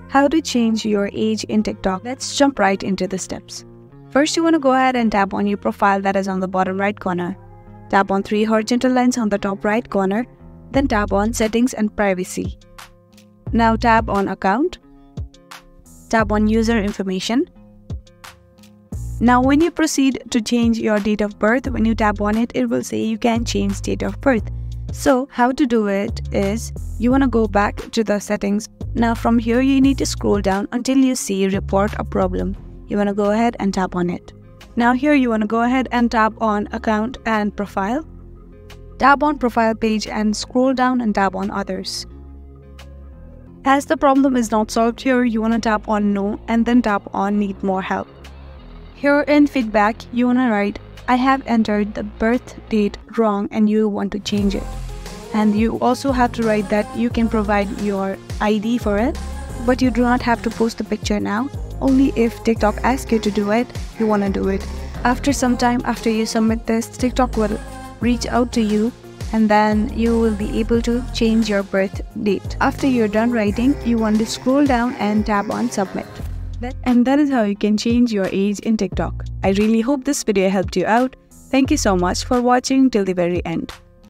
How to change your age in TikTok? Let's jump right into the steps. First, you want to go ahead and tap on your profile that is on the bottom right corner. Tap on 3 horizontal lines on the top right corner. Then tap on Settings and Privacy. Now tap on Account. Tap on User Information. Now when you proceed to change your date of birth, when you tap on it, it will say you can change date of birth. So how to do it is, you want to go back to the settings. Now from here you need to scroll down until you see Report a Problem. You want to go ahead and tap on it. Now here you want to go ahead and tap on Account and Profile. Tap on Profile Page and scroll down and tap on Others. As the problem is not solved here, you want to tap on No and then tap on Need More Help. Here in Feedback, you want to write, I have entered the birth date wrong and you want to change it. And you also have to write that you can provide your ID for it, but you do not have to post the picture now. Only if TikTok asks you to do it, you want to do it. After some time after you submit this, TikTok will reach out to you and then you will be able to change your birth date. After you're done writing, you want to scroll down and tap on Submit. And that is how you can change your age in TikTok. I really hope this video helped you out. Thank you so much for watching till the very end.